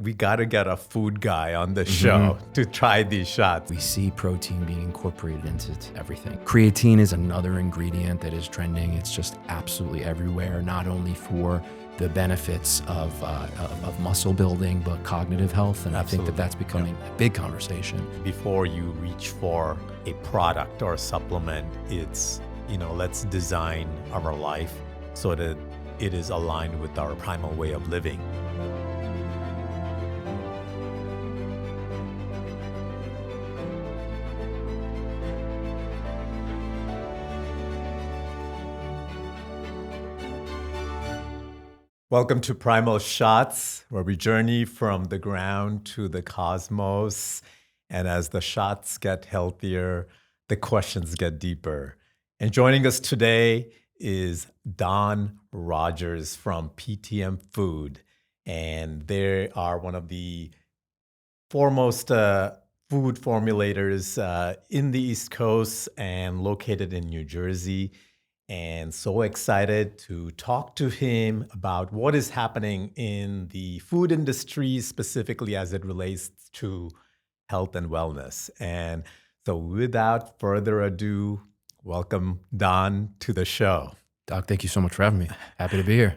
we got to get a food guy on the show to try these shots. We see protein being incorporated into everything. Creatine is another ingredient that is trending. It's just absolutely everywhere, not only for the benefits of muscle building, but cognitive health. And Absolutely. I think that that's becoming a big conversation. Before you reach for a product or a supplement, it's, let's design our life so that it is aligned with our primal way of living. Welcome to Primal Shots, where we journey from the ground to the cosmos. And as the shots get healthier, the questions get deeper. And joining us today is Don Rogers from PTM Food. And they are one of the foremost food formulators in the East Coast and located in New Jersey. And so excited to talk to him about what is happening in the food industry, specifically as it relates to health and wellness. And so without further ado, welcome Don to the show. Doc, thank you so much for having me. Happy to be here.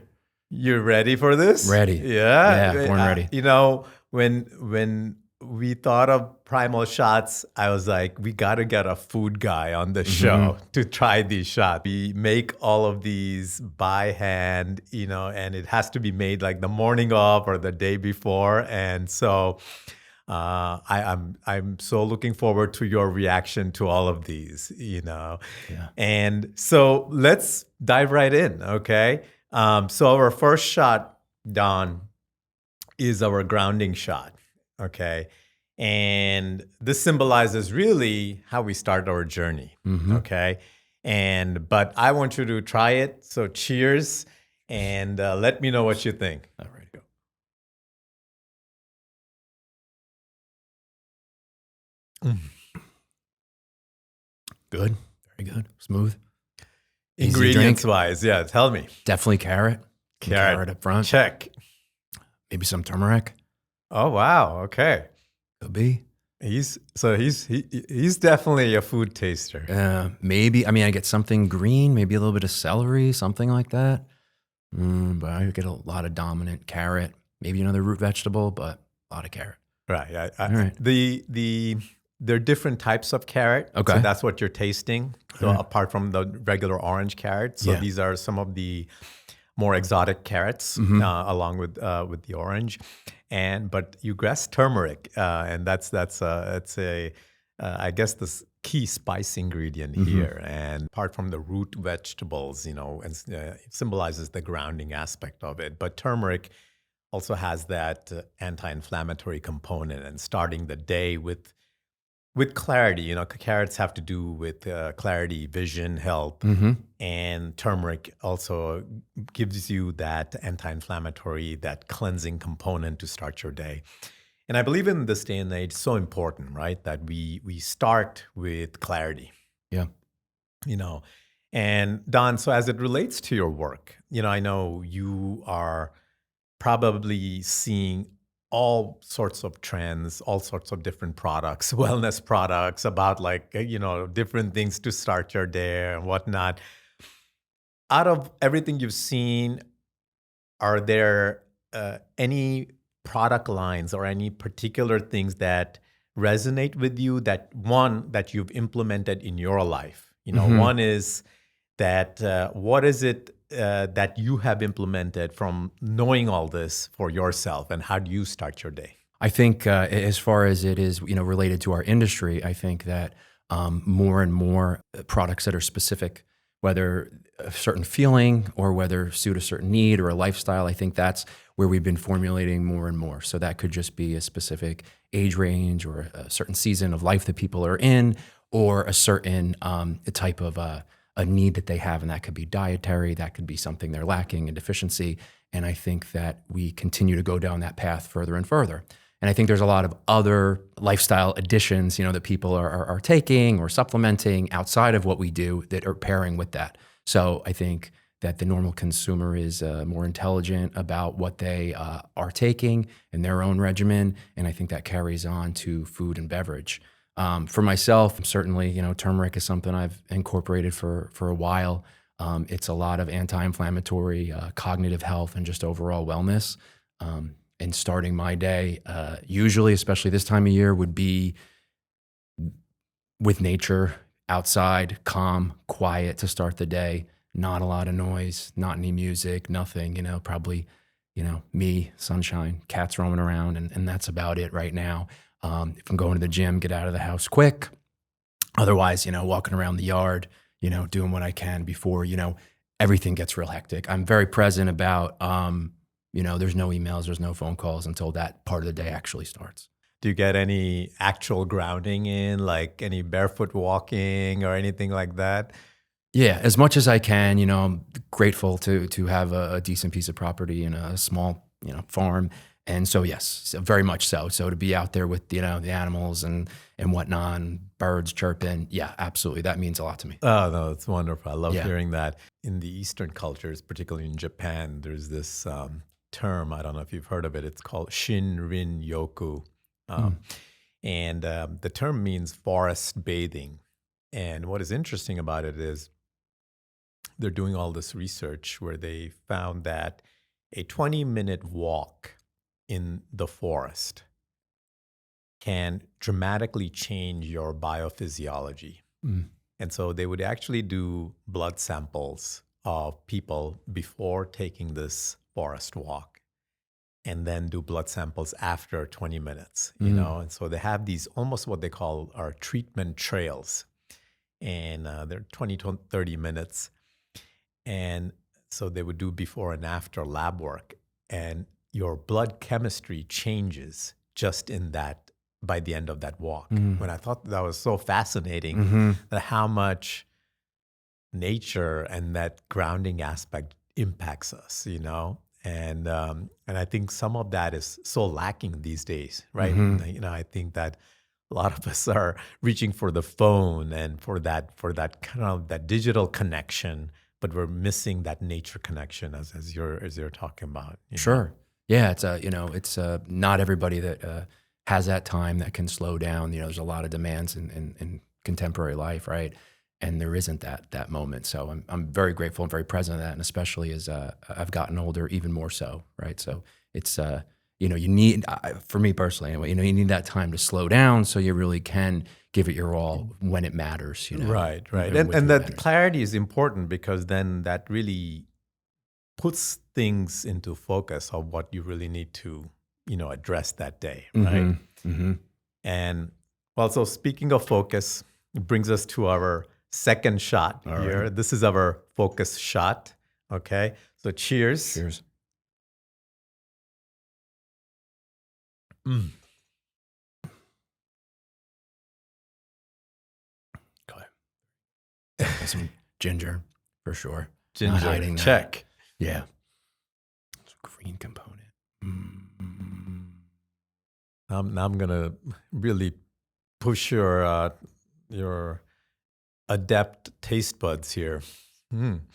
You ready for this? Ready. Yeah, born ready. When we thought of Primal Shots, I was like, we got to get a food guy on the show to try these shots. We make all of these by hand, and it has to be made like the morning of or the day before. And so I'm so looking forward to your reaction to all of these, Yeah. And so let's dive right in, okay? So our first shot, Don, is our grounding shot. Okay. And this symbolizes really how we start our journey. Okay. But I want you to try it. So cheers and let me know what you think. All right, go. Good. Very good. Smooth. Easy to drink. Ingredients wise, yeah, tell me. Definitely carrot. Carrot up front. Check. Maybe some turmeric. Oh, wow. Okay. Could be. He's definitely a food taster. Maybe. I mean, I get something green, maybe a little bit of celery, something like that. But I get a lot of dominant carrot, maybe another root vegetable, but a lot of carrot. Right. All right. There are different types of carrot. Okay. So that's what you're tasting. So All right. apart from the regular orange carrot. So Yeah. these are some of the more exotic carrots along with the orange. But you guessed turmeric, and that's I guess the key spice ingredient here. And apart from the root vegetables, and it symbolizes the grounding aspect of it. But turmeric also has that anti-inflammatory component and starting the day with clarity. Carrots have to do with clarity, vision, health, and turmeric also gives you that anti-inflammatory, that cleansing component to start your day. And I believe in this day and age, so important, right, that we start with clarity. Yeah. And Don, so as it relates to your work, I know you are probably seeing all sorts of trends, all sorts of different products, wellness products about different things to start your day and whatnot. Out of everything you've seen, are there any product lines or any particular things that resonate with you that you've implemented in your life? One is that what is it that you have implemented from knowing all this for yourself, and how do you start your day? I think as far as it is, related to our industry, I think that more and more products that are specific, whether a certain feeling or whether suit a certain need or a lifestyle, I think that's where we've been formulating more and more. So that could just be a specific age range or a certain season of life that people are in, or a certain type of a need that they have, and that could be dietary, that could be something they're lacking, a deficiency. And I think that we continue to go down that path further and further. And I think there's a lot of other lifestyle additions, that people are taking or supplementing outside of what we do that are pairing with that. So I think that the normal consumer is more intelligent about what they are taking in their own regimen, and I think that carries on to food and beverage. For myself, certainly, turmeric is something I've incorporated for a while. It's a lot of anti-inflammatory, cognitive health, and just overall wellness. And starting my day, usually, especially this time of year, would be with nature, outside, calm, quiet to start the day. Not a lot of noise, not any music, nothing, probably, me, sunshine, cats roaming around, and that's about it right now. If I'm going to the gym, get out of the house quick. Otherwise, walking around the yard, doing what I can before, everything gets real hectic. I'm very present about, there's no emails, there's no phone calls until that part of the day actually starts. Do you get any actual grounding in, like any barefoot walking or anything like that? Yeah, as much as I can. I'm grateful to have a decent piece of property and a small, farm. And so, yes, very much so. So to be out there with, the animals and whatnot, and birds chirping, yeah, absolutely. That means a lot to me. Oh, no, it's wonderful. I love hearing that. In the Eastern cultures, particularly in Japan, there's this term, I don't know if you've heard of it. It's called Shinrin Yoku. And the term means forest bathing. And what is interesting about it is they're doing all this research where they found that a 20-minute walk in the forest can dramatically change your biophysiology. And so they would actually do blood samples of people before taking this forest walk, and then do blood samples after 20 minutes, And so they have these almost what they call our treatment trails. And they're 20 to 30 minutes. And so they would do before and after lab work. And your blood chemistry changes just in that, by the end of that walk. When I thought that was so fascinating, that how much nature and that grounding aspect impacts us, And I think some of that is so lacking these days, right? I think that a lot of us are reaching for the phone and for that kind of that digital connection, but we're missing that nature connection as you're talking about. Sure. Yeah, it's not everybody that has that time that can slow down. There's a lot of demands in contemporary life, right? And there isn't that moment. So I'm very grateful and very present of that, and especially as I've gotten older, even more so, right? So it's you need, for me personally, you need that time to slow down so you really can give it your all when it matters. Right. And that clarity is important, because then that really puts things into focus of what you really need to address that day, right? And also, speaking of focus, it brings us to our second shot here. Right. This is our focus shot. Okay. So cheers. Cheers. Okay. Some ginger for sure. Ginger. Check. Yeah. It's a green component. Now I'm gonna really push your adept taste buds here. I'm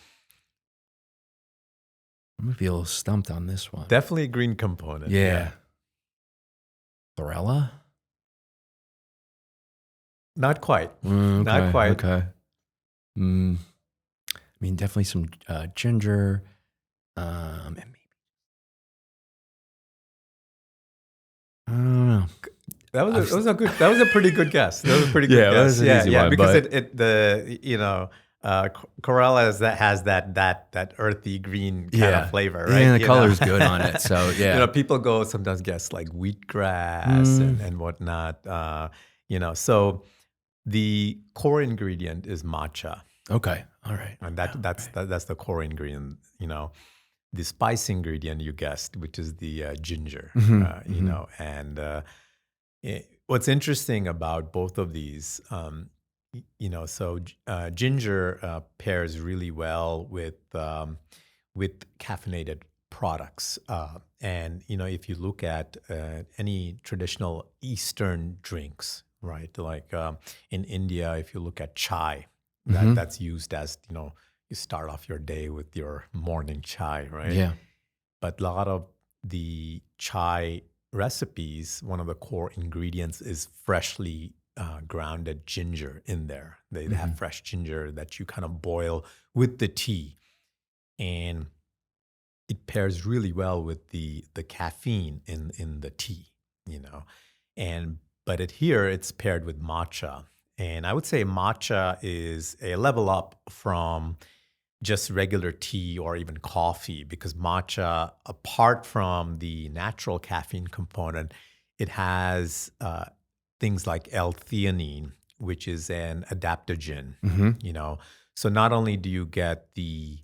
gonna be a little stumped on this one. Definitely a green component. Yeah. Chlorella? Not quite. Okay, Not quite. Okay. Definitely some ginger. And maybe, I don't know. That was a pretty good guess. That was a pretty good guess. That was an easy one, because chlorella has that earthy green kind of flavor, right? Yeah, the color's good on it. So yeah, people go sometimes guess like wheatgrass and whatnot. So the core ingredient is matcha. Okay, all right, and that's the core ingredient. The spice ingredient you guessed, which is the ginger. And what's interesting about both of these, ginger pairs really well with caffeinated products. And if you look at any traditional Eastern drinks, right? Like in India, if you look at chai, that's used as you start off your day with your morning chai, right? Yeah. But a lot of the chai recipes, one of the core ingredients is freshly grounded ginger in there. They have fresh ginger that you kind of boil with the tea, and it pairs really well with the caffeine in the tea, you know. And but here it's paired with matcha. And I would say matcha is a level up from just regular tea or even coffee, because matcha, apart from the natural caffeine component, it has things like L-theanine, which is an adaptogen, you know. So not only do you get the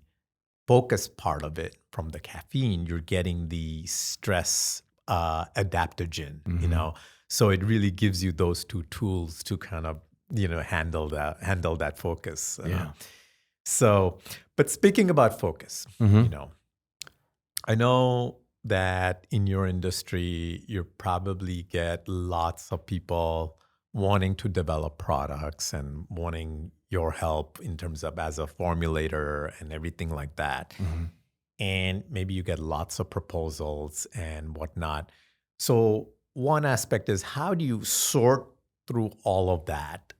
focus part of it from the caffeine, you're getting the stress adaptogen, you know. So it really gives you those two tools to kind of, you know, handle that focus. Yeah. So, but speaking about focus, you know, I know that in your industry, you probably get lots of people wanting to develop products and wanting your help in terms of as a formulator and everything like that. And maybe you get lots of proposals and whatnot. So one aspect is, how do you sort through all of that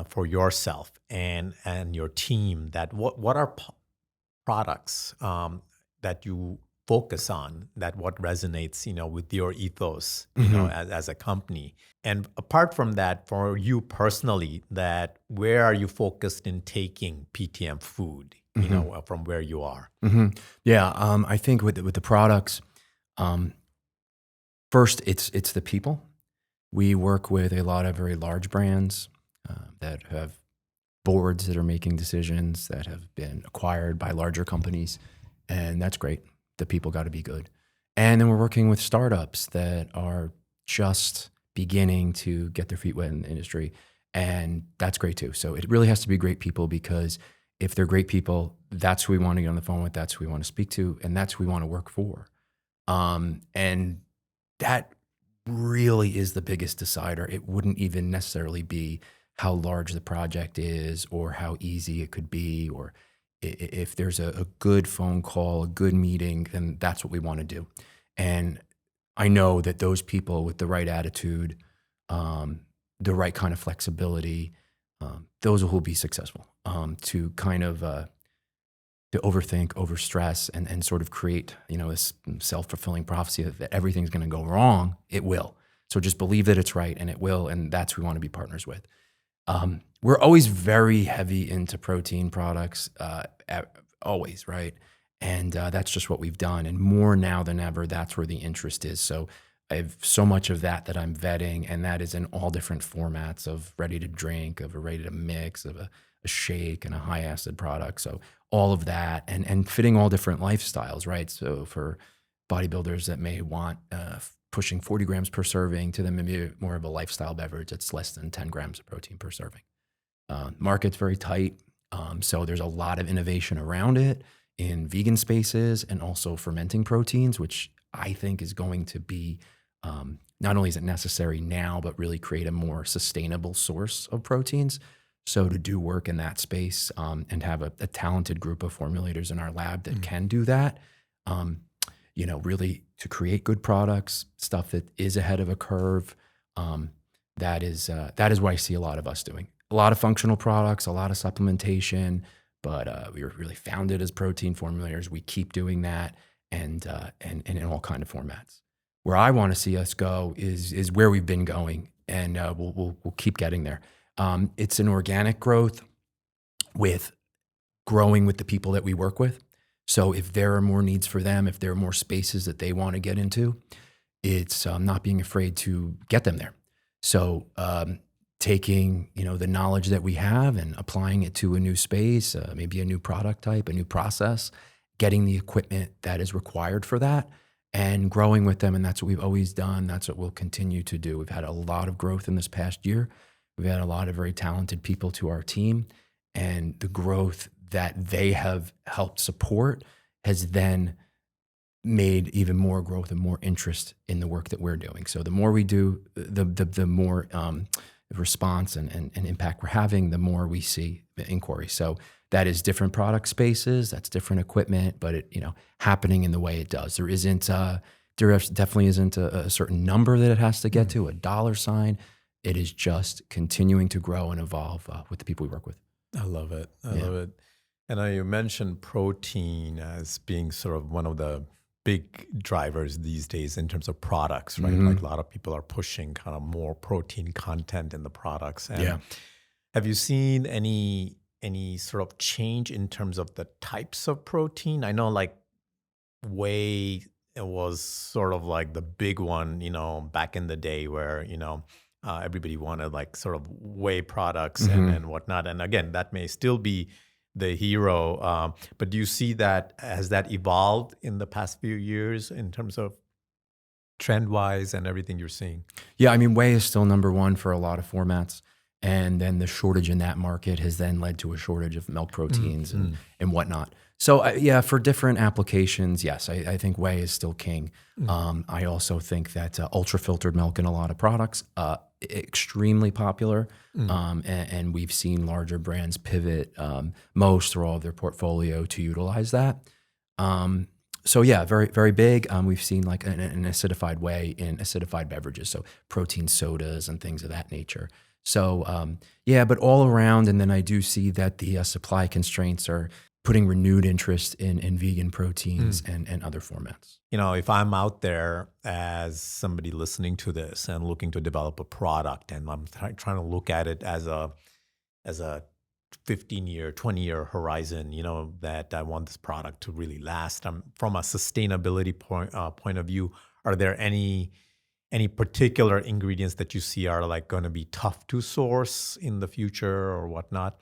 for yourself and your team? That what are products that you focus on, that what resonates, you know, with your ethos, you know, as a company? And apart from that, for you personally, that where are you focused in taking PTM food, you know, from where you are? Yeah, I think with the products, first it's the people. We work with a lot of very large brands that have boards that are making decisions that have been acquired by larger companies, and that's great. The people got to be good. And then we're working with startups that are just beginning to get their feet wet in the industry, and that's great too. So it really has to be great people, because if they're great people, that's who we want to get on the phone with, that's who we want to speak to, and that's who we want to work for. And that really is the biggest decider. It wouldn't even necessarily be how large the project is or how easy it could be, or if there's a good phone call, a good meeting, then that's what we want to do. And I know that those people with the right attitude, the right kind of flexibility, those who will be successful. To kind of to overthink, overstress, and sort of create, you know, this self-fulfilling prophecy that everything's going to go wrong. It will. So just believe that it's right, and it will, and that's who we want to be partners with. We're always very heavy into protein products, always, right? And that's just what we've done. And more now than ever, that's where the interest is. So I have so much of that I'm vetting, and that is in all different formats of ready to drink, of a ready to mix, of a shake, and a high acid product. So all of that, and fitting all different lifestyles, right? So for bodybuilders that may want pushing 40 grams per serving, to them maybe more of a lifestyle beverage that's less than 10 grams of protein per serving. Market's very tight, so there's a lot of innovation around it in vegan spaces, and also fermenting proteins, which I think is going to be, not only is it necessary now, but really create a more sustainable source of proteins. So to do work in that space, and have a talented group of formulators in our lab that can do that, you know, really to create good products, stuff that is ahead of a curve. That is what I see a lot of us doing. A lot of functional products, a lot of supplementation, but we were really founded as protein formulators. We keep doing that, and in all kind of formats. Where I want to see us go is where we've been going, and we'll keep getting there. It's an organic growth with growing with the people that we work with. So if there are more needs for them, if there are more spaces that they want to get into, it's not being afraid to get them there. So taking, you know, the knowledge that we have and applying it to a new space, maybe a new product type, a new process, getting the equipment that is required for that, and growing with them. And that's what we've always done. That's what we'll continue to do. We've had a lot of growth in this past year. We've had a lot of very talented people to our team, and the growth that they have helped support has then made even more growth and more interest in the work that we're doing. So the more we do, the more response and impact we're having, the more we see the inquiry. So that is different product spaces, that's different equipment, but it, happening in the way it does. There definitely isn't a certain number that it has to get to, a dollar sign. It is just continuing to grow and evolve with the people we work with. I love it. I love it. And you mentioned protein as being sort of one of the big drivers these days in terms of products, right? Like a lot of people are pushing kind of more protein content in the products. And have you seen any sort of change in terms of the types of protein? I know like whey was sort of like the big one, back in the day where, everybody wanted like sort of whey products and whatnot. And again, that may still be the hero. But do you see that, has that evolved in the past few years in terms of trend-wise and everything you're seeing? Yeah, I mean, whey is still number one for a lot of formats. And then the shortage in that market has then led to a shortage of milk proteins and whatnot. So for different applications, yes, I think whey is still king. I also think that ultra-filtered milk in a lot of products, extremely popular. And we've seen larger brands pivot most or all of their portfolio to utilize that. So yeah, very, very big. We've seen like an acidified whey in acidified beverages, so protein sodas and things of that nature. So but all around, and then I do see that the supply constraints are putting renewed interest in vegan proteins and other formats. If I'm out there as somebody listening to this and looking to develop a product, and I'm trying to look at it as a 15-year, 20-year horizon, that I want this product to really last. From a sustainability point of view, are there any particular ingredients that you see are like going to be tough to source in the future or whatnot?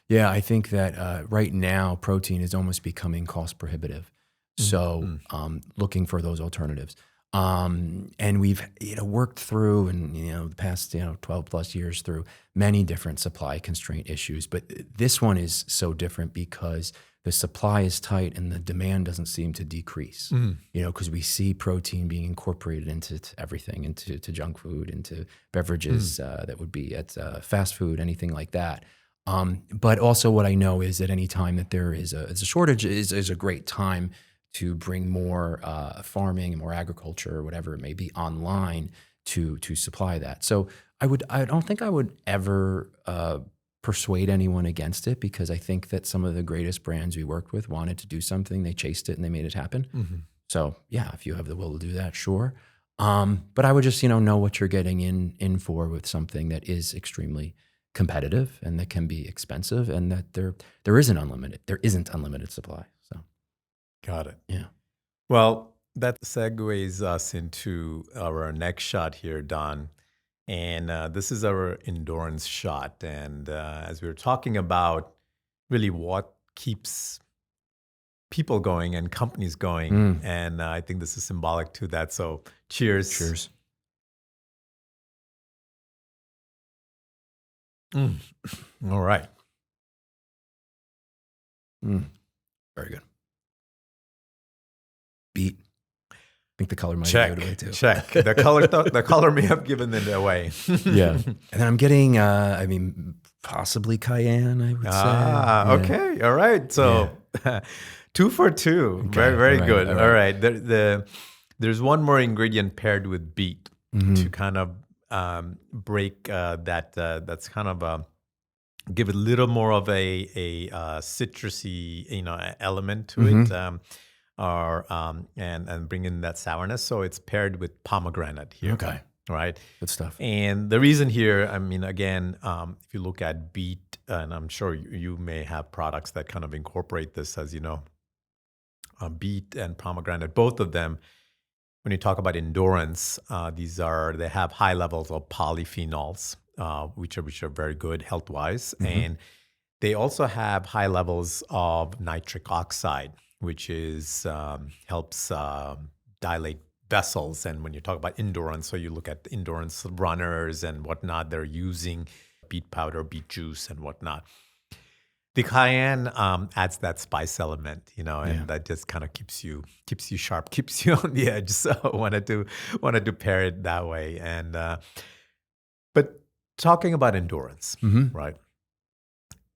Yeah, I think that right now protein is almost becoming cost prohibitive. So looking for those alternatives. And we've worked through the past 12 plus years through many different supply constraint issues. But this one is so different because the supply is tight and the demand doesn't seem to decrease. Because we see protein being incorporated into everything, into junk food, into beverages that would be at fast food, anything like that. But also what I know is that any time that there is a shortage is a great time to bring more farming and more agriculture or whatever it may be online to supply that. So I don't think I would ever persuade anyone against it, because I think that some of the greatest brands we worked with wanted to do something, they chased it and they made it happen. So yeah, if you have the will to do that, sure. But I would just know what you're getting in for with something that is extremely competitive and that can be expensive, and that there isn't unlimited supply. So got it. Yeah. Well, that segues us into our next shot here, Don. And this is our endurance shot. And as we were talking about really what keeps people going and companies going, and I think this is symbolic to that. So cheers. Cheers. All right. Very good. Beet. I think the color might Check. give it away too. Check. The color may have given it away. Yeah. And then I'm getting, possibly cayenne, I would say. Yeah. Okay. All right. So 2 for 2. Okay. Very, very good. All All right. There's one more ingredient paired with beet to kind of break that's kind of give it a little more of a citrusy element to it, and bring in that sourness. So it's paired with pomegranate here. Okay. Right. Good stuff. And the reason here, I mean, again, if you look at beet, and I'm sure you may have products that kind of incorporate this, as you know, beet and pomegranate, both of them. When you talk about endurance, they have high levels of polyphenols, which are very good health-wise, and they also have high levels of nitric oxide, which is helps dilate vessels. And when you talk about endurance, so you look at endurance runners and whatnot, they're using beet powder, beet juice, and whatnot. The cayenne adds that spice element, and that just kind of keeps you sharp, keeps you on the edge. So I wanted to pair it that way. And but talking about endurance, right?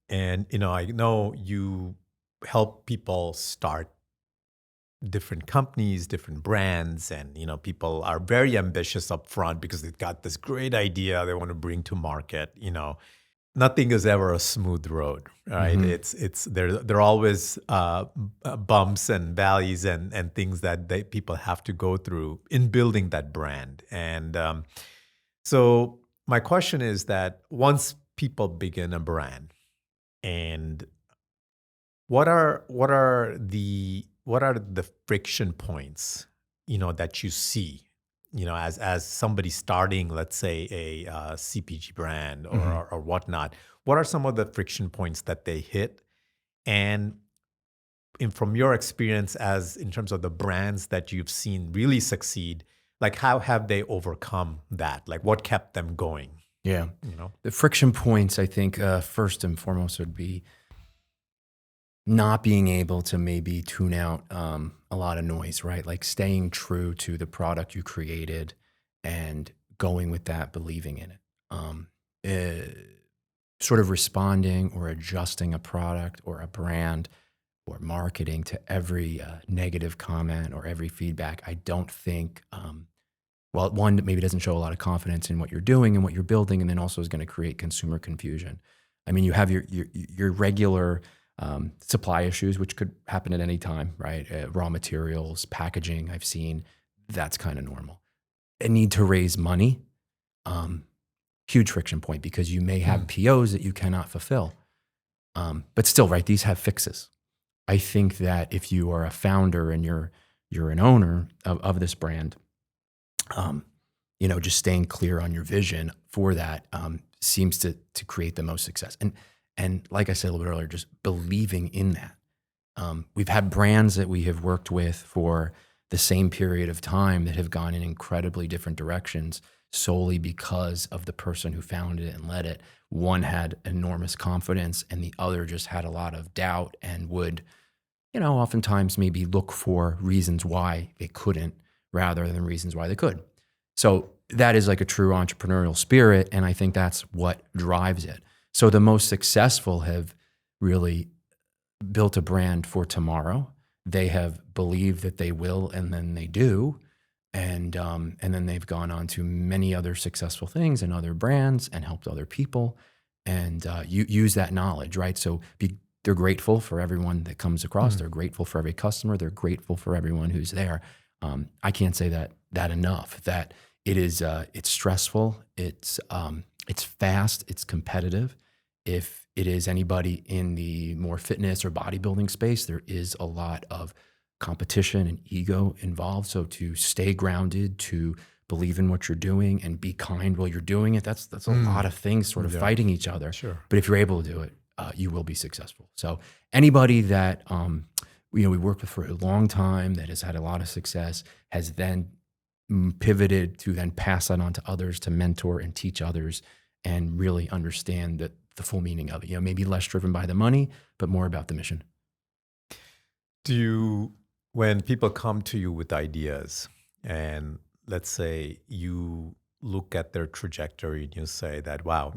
And, I know you help people start different companies, different brands, and, people are very ambitious up front because they've got this great idea they want to bring to market. Nothing is ever a smooth road, right? Hmm. It's there are always bumps and valleys and things that people have to go through in building that brand. And so my question is that once people begin a brand, and what are the friction points, that you see, as somebody starting, let's say, a CPG brand or, Hmm. or whatnot. What are some of the friction points that they hit? And from your experience, as in terms of the brands that you've seen really succeed, like how have they overcome that? Like what kept them going? Yeah. You know? The friction points, I think, first and foremost, would be not being able to maybe tune out a lot of noise, right? Like staying true to the product you created and going with that, believing in it. Eh, Sort of responding or adjusting a product or a brand or marketing to every negative comment or every feedback, I don't think, well, one, maybe doesn't show a lot of confidence in what you're doing and what you're building, and then also is going to create consumer confusion. I mean, you have your regular supply issues, which could happen at any time, right? Raw materials, packaging, I've seen, that's kind of normal. A need to raise money, um, huge friction point because you may have Mm. POs that you cannot fulfill. But still, right, these have fixes. I think that if you are a founder and you're an owner of this brand, um, just staying clear on your vision for that seems to create the most success. And like I said a little bit earlier, just believing in that. We've had brands that we have worked with for the same period of time that have gone in incredibly different directions solely because of the person who founded it and led it. One had enormous confidence, and the other just had a lot of doubt and would, oftentimes maybe look for reasons why they couldn't rather than reasons why they could. So that is like a true entrepreneurial spirit. And I think that's what drives it. So the most successful have really built a brand for tomorrow. They have believed that they will, and then they do. And then they've gone on to many other successful things and other brands and helped other people and use that knowledge, right? So they're grateful for everyone that comes across. Mm. They're grateful for every customer. They're grateful for everyone who's there. I can't say that enough. That it is it's stressful. It's fast. It's competitive. If it is anybody in the more fitness or bodybuilding space, there is a lot of competition and ego involved. So to stay grounded, to believe in what you're doing and be kind while you're doing it, that's a lot of things sort of Yeah. fighting each other. Sure. But if you're able to do it, you will be successful. So anybody that we worked with for a long time that has had a lot of success has then pivoted to then pass that on to others, to mentor and teach others and really understand the full meaning of it. Maybe less driven by the money, but more about the mission. Do you, when people come to you with ideas, and let's say you look at their trajectory and you say that, wow,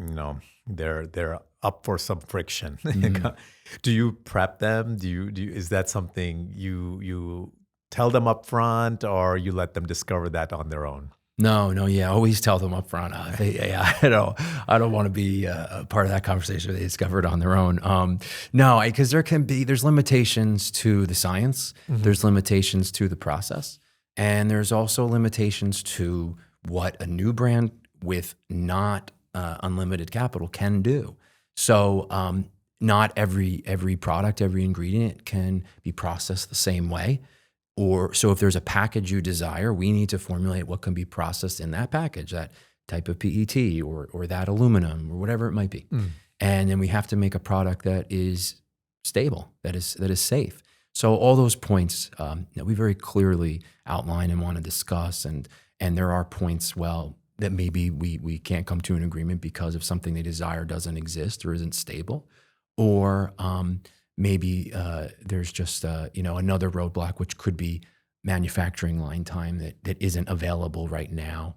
they're up for some friction. Mhm. Do you prep them? Is that something you tell them up front, or you let them discover that on their own? No, yeah. Always tell them up front. I don't want to be a part of that conversation. They discover it on their own. No, because there's limitations to the science. Mhm. There's limitations to the process, and there's also limitations to what a new brand with not unlimited capital can do. So, not every product, every ingredient can be processed the same way. Or so if there's a package you desire, we need to formulate what can be processed in that package, that type of PET or that aluminum or whatever it might be. Mm. And then we have to make a product that is stable, that is safe. So all those points that we very clearly outline and want to discuss, and there are points, that maybe we can't come to an agreement because of something they desire doesn't exist or isn't stable, or maybe there's just another roadblock, which could be manufacturing line time that isn't available right now.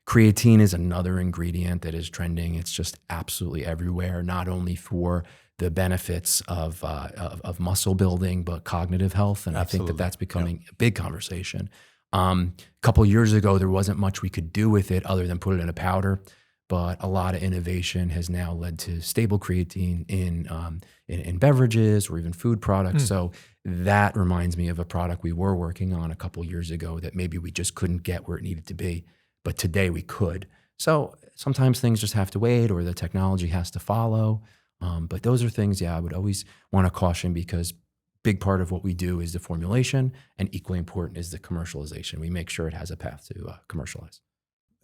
Creatine is another ingredient that is trending. It's just absolutely everywhere, not only for the benefits of muscle building, but cognitive health. And I think that that's becoming a big conversation. A couple of years ago, there wasn't much we could do with it other than put it in a powder. But a lot of innovation has now led to stable creatine in beverages or even food products. So that reminds me of a product we were working on a couple years ago that maybe we just couldn't get where it needed to be, but today we could. So sometimes things just have to wait, or the technology has to follow. But those are things, I would always want to caution, because big part of what we do is the formulation, and equally important is the commercialization. We make sure it has a path to commercialize.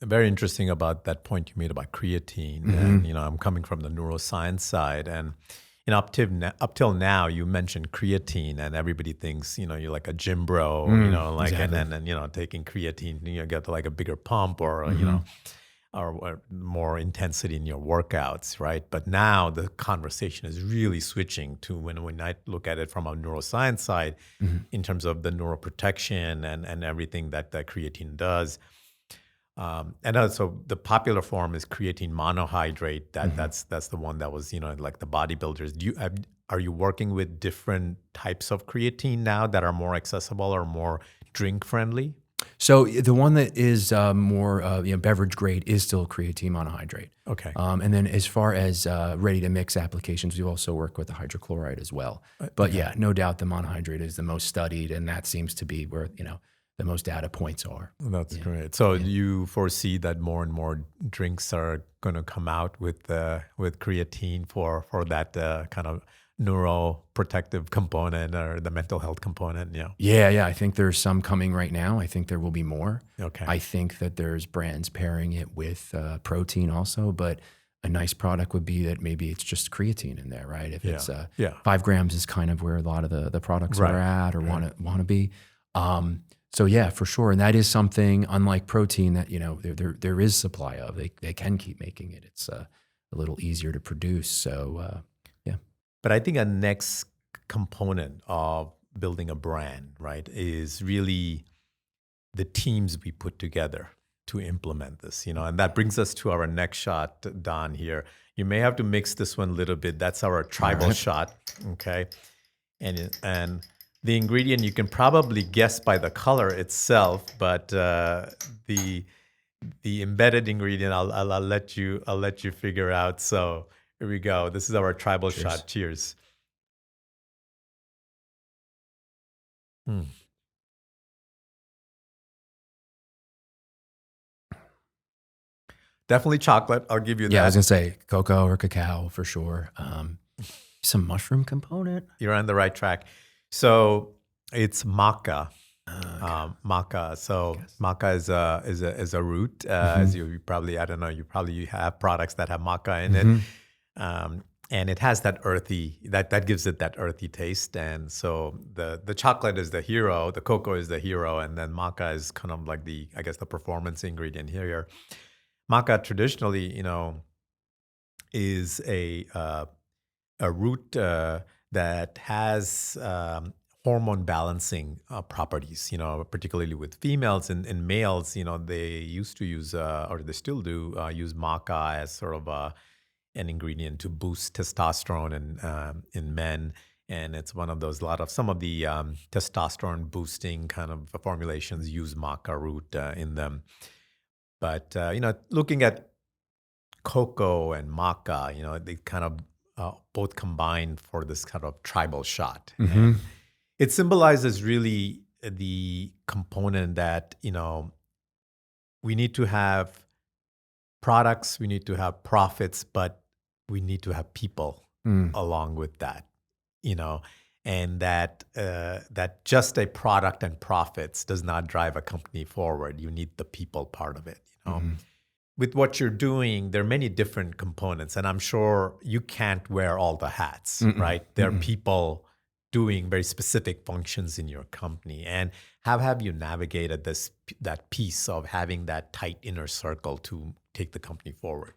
Very interesting about that point you made about creatine. And, I'm coming from the neuroscience side, and, up till now, you mentioned creatine, and everybody thinks, you're like a gym bro, Exactly. and then, taking creatine, get like a bigger pump, or, or more intensity in your workouts, right? But now the conversation is really switching to when I look at it from a neuroscience side, in terms of the neuroprotection and everything that creatine does. And also the popular form is creatine monohydrate. That's the one that was, like the bodybuilders. Are you working with different types of creatine now that are more accessible or more drink friendly? So the one that is more beverage grade is still creatine monohydrate. Okay. And then as far as ready to mix applications, we also work with the hydrochloride as well. But no doubt the monohydrate is the most studied, and that seems to be where the most data points are. That's great. So you foresee that more and more drinks are going to come out with creatine for that kind of neuroprotective component, or the mental health component. Yeah. I think there's some coming right now. I think there will be more. Okay. I think that there's brands pairing it with protein also, but a nice product would be that maybe it's just creatine in there, right? If it's 5 grams is kind of where a lot of the products are at, or want to be. So yeah, for sure. And that is something, unlike protein, that there is supply of. They can keep making it. It's a little easier to produce. So yeah. But I think a next component of building a brand, right, is really the teams we put together to implement this, and that brings us to our next shot, Don, here. You may have to mix this one a little bit. That's our tribal shot, okay? And the ingredient you can probably guess by the color itself, but the embedded ingredient I'll let you figure out. So here we go. This is our tribal shot. Cheers. Definitely chocolate. I'll give you that. Yeah, I was gonna say cocoa or cacao for sure. Some mushroom component. You're on the right track. So it's maca. Maca. So maca is a root. As you probably, I don't know, you probably have products that have maca in it, and it has that earthy, that gives it that earthy taste. And so the chocolate is the hero, the cocoa is the hero, and then maca is kind of like the performance ingredient here. Maca traditionally, is a root that has hormone balancing properties, particularly with females. And males, they used to use, or they still do, use maca as sort of an ingredient to boost testosterone in men. And it's one of those, some of the testosterone boosting kind of formulations use maca root in them. But, looking at cocoa and maca, they kind of both combined for this kind of tribal shot. And it symbolizes really the component that, we need to have products, we need to have profits, but we need to have people along with that, and that just a product and profits does not drive a company forward. You need the people part of it, With what you're doing, there are many different components, and I'm sure you can't wear all the hats, right? There are people doing very specific functions in your company. And how have you navigated that piece of having that tight inner circle to take the company forward?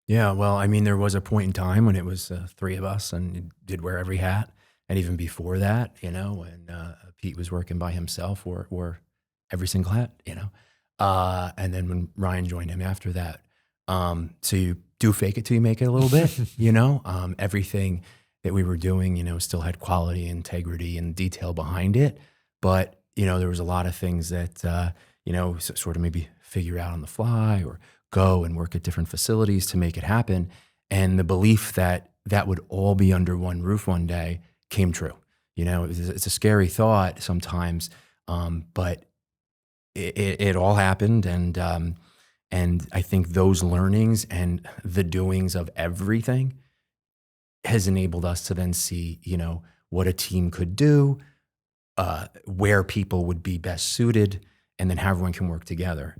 Yeah, well, I mean, there was a point in time when it was 3 of us and did wear every hat. And even before that, when Pete was working by himself, wore every single hat, And then when Ryan joined him after that. So you do fake it till you make it a little bit, you know? Everything that we were doing, you know, still had quality, integrity, and detail behind it. But, you know, there was a lot of things that, you know, sort of maybe figure out on the fly or go and work at different facilities to make it happen. And the belief that that would all be under one roof one day came true. You know, it's a scary thought sometimes, but it all happened, and I think those learnings and the doings of everything has enabled us to then see, you know, what a team could do, where people would be best suited, and then how everyone can work together.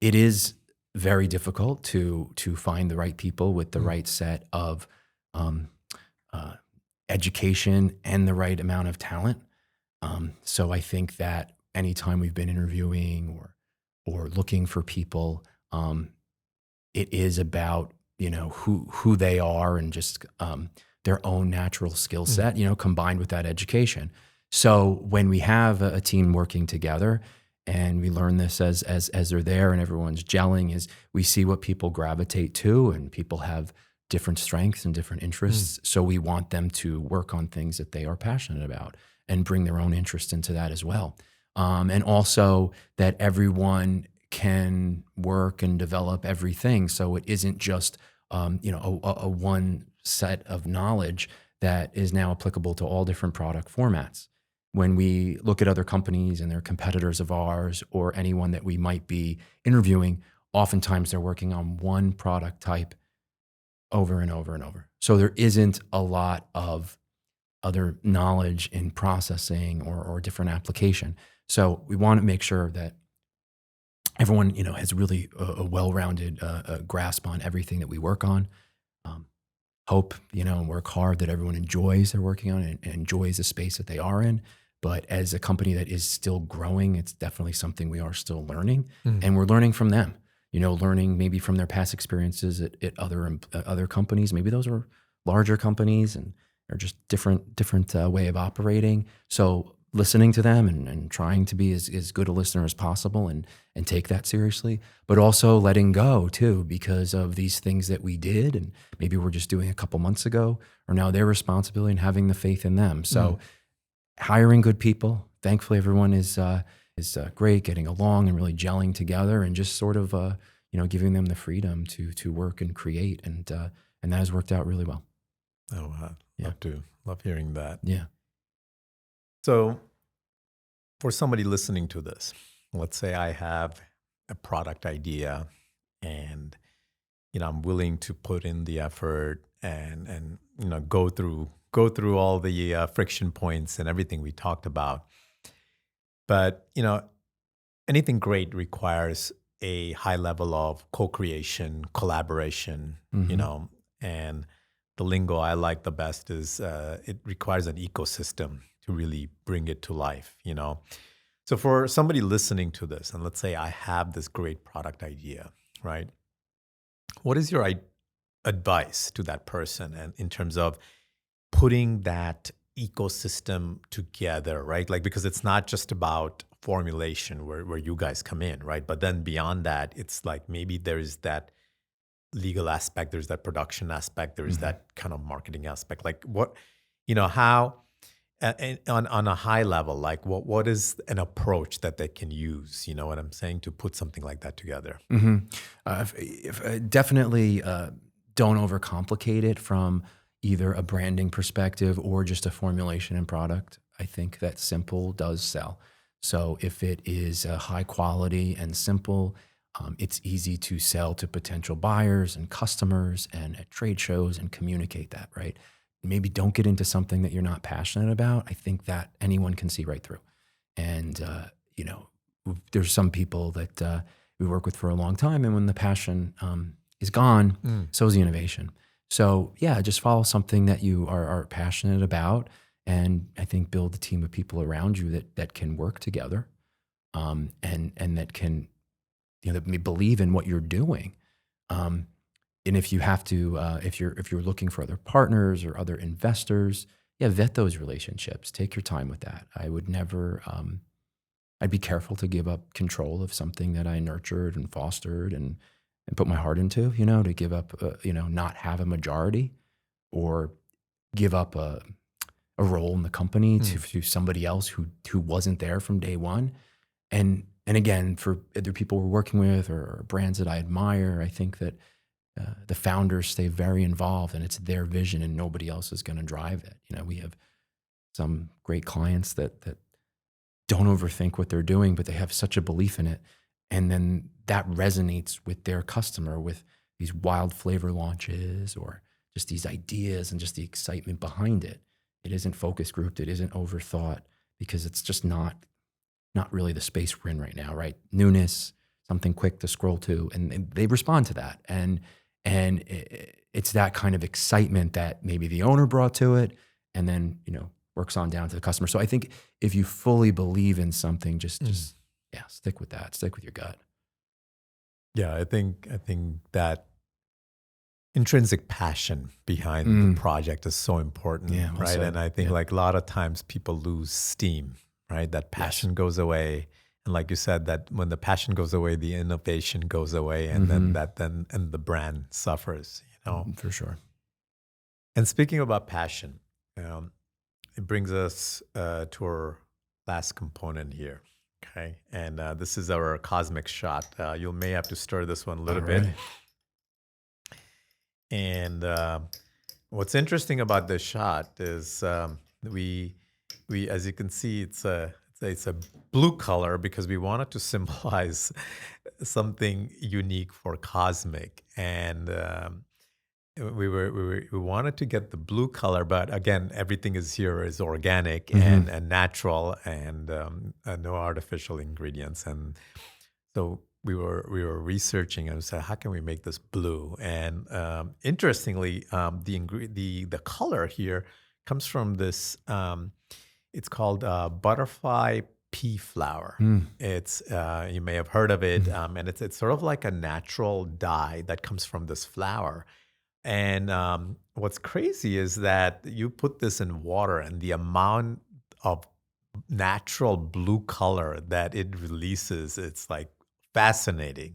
It is very difficult to find the right people with the right set of um, uh, education and the right amount of talent. So I think that anytime we've been interviewing or looking for people, it is about, you know, who they are and just their own natural skill set, you know, combined with that education. So when we have a team working together, and we learn this as they're there and everyone's gelling, is we see what people gravitate to, and people have different strengths and different interests. So we want them to work on things that they are passionate about and bring their own interest into that as well. And also that everyone can work and develop everything. So it isn't just, you know, a one set of knowledge that is now applicable to all different product formats. When we look at other companies and they're competitors of ours or anyone that we might be interviewing, oftentimes they're working on one product type over and over and over. So there isn't a lot of other knowledge in processing or different application. So we want to make sure that everyone, you know, has really a well-rounded grasp on everything that we work on. Hope, you know, and work hard that everyone enjoys their working on and enjoys the space that they are in. But as a company that is still growing, it's definitely something we are still learning, and we're learning from them. You know, learning maybe from their past experiences at other companies. Maybe those are larger companies and they're just different way of operating. So listening to them and trying to be as good a listener as possible and take that seriously, but also letting go too, because of these things that we did and maybe we're just doing a couple months ago, or now their responsibility, and having the faith in them. So hiring good people. Thankfully, everyone is great, getting along and really gelling together, and just sort of you know, giving them the freedom to work and create, and that has worked out really well. Oh, love hearing that. Yeah. So, for somebody listening to this, let's say I have a product idea, and you know, I'm willing to put in the effort and you know, go through all the friction points and everything we talked about. But you know, anything great requires a high level of co-creation, collaboration. You know, and the lingo I like the best is it requires an ecosystem to really bring it to life. You know, so for somebody listening to this, and let's say I have this great product idea, right? What is your advice to that person, and in terms of putting that ecosystem together, right? Like, because it's not just about formulation where you guys come in, right? But then beyond that, it's like maybe there's that legal aspect, there's that production aspect, there's that kind of marketing aspect. Like what, you know, how on a high level, like what is an approach that they can use, you know what I'm saying, to put something like that together? Definitely don't overcomplicate it from either a branding perspective or just a formulation and product. I think that simple does sell. So if it is high quality and simple, it's easy to sell to potential buyers and customers and at trade shows and communicate that, right? Maybe don't get into something that you're not passionate about. I think that anyone can see right through. And, you know, there's some people that we work with for a long time, and when the passion is gone, so is the innovation. So yeah, just follow something that you are passionate about, and I think build a team of people around you that can work together, and that can, you know, that may believe in what you're doing. And if you have to, if you're looking for other partners or other investors, yeah, vet those relationships. Take your time with that. I would never I'd be careful to give up control of something that I nurtured and fostered and put my heart into, to give up, not have a majority or give up a role in the company to somebody else who wasn't there from day one. And again, for other people we're working with or brands that I admire, I think that the founders stay very involved and it's their vision and nobody else is going to drive it. We have some great clients that don't overthink what they're doing, but they have such a belief in it. And then that resonates with their customer with these wild flavor launches or just these ideas and just the excitement behind it. It isn't focus grouped. It isn't overthought because it's just not really the space we're in right now, right? Newness, something quick to scroll to, and they respond to that. And it's that kind of excitement that maybe the owner brought to it and then, works on down to the customer. So I think if you fully believe in something, just stick with that. Stick with your gut. Yeah, I think that intrinsic passion behind the project is so important, right? So, and I think like a lot of times people lose steam, right? That passion goes away. And like you said, that when the passion goes away, the innovation goes away, and then the brand suffers, For sure. And speaking about passion, it brings us to our last component here. Okay. And this is our cosmic shot. You may have to stir this one a little bit. And what's interesting about this shot is we as you can see, it's a blue color because we wanted to symbolize something unique for cosmic. And we wanted to get the blue color, but again, everything is organic and natural and no artificial ingredients. And so we were researching and said, how can we make this blue? And interestingly, the color here comes from this. It's called butterfly pea flower. It's you may have heard of it, and it's sort of like a natural dye that comes from this flower. And what's crazy is that you put this in water and the amount of natural blue color that it releases, it's like fascinating,